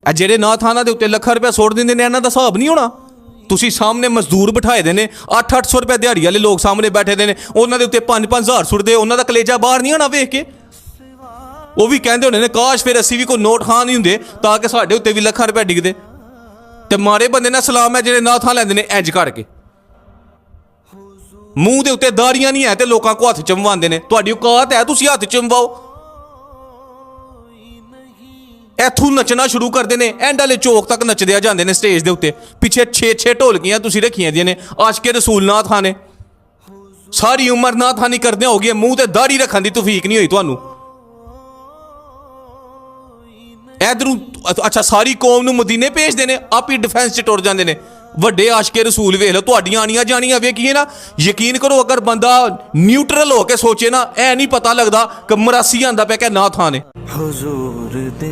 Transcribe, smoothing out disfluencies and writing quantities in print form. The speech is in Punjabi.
ਇਹ ਜਿਹੜੇ ਨਾਥਾਨਾਂ ਦੇ ਉੱਤੇ ਲੱਖਾਂ ਰੁਪਇਆ ਸੁੱਟ ਦਿੰਦੇ ਨੇ, ਇਹਨਾਂ ਦਾ ਹਿਸਾਬ ਨਹੀਂ ਹੋਣਾ। ਤੁਸੀਂ ਸਾਹਮਣੇ ਮਜ਼ਦੂਰ ਬਿਠਾਏ ਦੇ ਨੇ, 800 ਰੁਪਏ ਦਿਹਾੜੀ ਵਾਲੇ ਲੋਕ ਸਾਹਮਣੇ ਬੈਠੇ ਦੇ ਨੇ, ਉਹਨਾਂ ਦੇ ਉੱਤੇ 5-5 ਹਜ਼ਾਰ ਸੁੱਟਦੇ, ਉਹਨਾਂ ਦਾ ਕਲੇਜਾ ਬਾਹਰ ਨਹੀਂ ਆਉਣਾ ਵੇਖ ਕੇ। ਉਹ ਵੀ ਕਹਿੰਦੇ ਹੋਣੇ ਨੇ ਕਾਸ਼ ਫਿਰ ਅਸੀਂ ਵੀ ਕੋਈ ਨੋਟ ਖਾਂ ਨਹੀਂ ਹੁੰਦੇ ਤਾਂ ਕਿ ਸਾਡੇ ਉੱਤੇ ਵੀ ਲੱਖਾਂ ਰੁਪਏ ਡਿੱਗਦੇ। ਤੇ ਮਾਰੇ ਬੰਦੇ ਨਾਲ ਸਲਾਮ ਹੈ ਜਿਹੜੇ ਨਾਥਾਂ ਲੈਂਦੇ ਨੇ ਇੰਜ ਕਰਕੇ, ਮੂੰਹ ਦੇ ਉੱਤੇ ਦਾੜੀਆਂ ਨਹੀਂ ਹੈ ਤੇ ਲੋਕਾਂ ਕੋ ਹੱਥ ਚੁੰਮਵਾਉਂਦੇ ਨੇ। ਤੁਹਾਡੀ ਔਕਾਤ ਹੈ ਤੁਸੀਂ ਹੱਥ ਚੁੰਮਵਾਓ। ਇੱਥੋਂ ਨੱਚਣਾ ਸ਼ੁਰੂ ਕਰਦੇ ਨੇ, ਐਂਡ ਵਾਲੇ ਚੌਕ ਤੱਕ ਨੱਚਦੇ ਜਾਂਦੇ ਨੇ ਸਟੇਜ ਦੇ ਉੱਤੇ। ਪਿੱਛੇ 6-6 ਢੋਲਕੀਆਂ ਤੁਸੀਂ ਰੱਖੀਆਂ ਦੀਆਂ ਨੇ, ਆਸ਼ਕੇ ਰਸੂਲ ਨਾਥਾਂ ਨੇ। ਸਾਰੀ ਉਮਰ ਨਾਥਾਨੀ ਕਰਦੇ ਹੋ ਗਏ, ਮੂੰਹ ਤੇ ਦਾੜੀ ਰੱਖਣ ਦੀ ਤੌਫੀਕ ਨਹੀਂ ਹੋਈ ਤੁਹਾਨੂੰ। ਇਧਰੋਂ ਅੱਛਾ ਸਾਰੀ ਕੌਮ ਨੂੰ ਮਦੀਨੇ ਭੇਜਦੇ ਨੇ, ਆਪ ਹੀ ਡਿਫੈਂਸ 'ਚ ਟੁਰ ਜਾਂਦੇ ਨੇ। ਵੱਡੇ ਆਸ਼ਕੇ ਰਸੂਲ ਵੇਖ ਲਓ, ਤੁਹਾਡੀਆਂ ਆਣੀਆਂ ਜਾਣੀਆਂ ਵੇਖੀਏ ਨਾ, ਯਕੀਨ ਕਰੋ ਅਗਰ ਬੰਦਾ ਨਿਊਟਰਲ ਹੋ ਕੇ ਸੋਚੇ ਨਾ, ਇਹ ਨਹੀਂ ਪਤਾ ਲੱਗਦਾ ਕਿ ਮਰਾਸੀ ਆਂਦਾ ਪਿਆ ਕਿ ਨਾਥਾਂ ਨੇ। हुजूर दे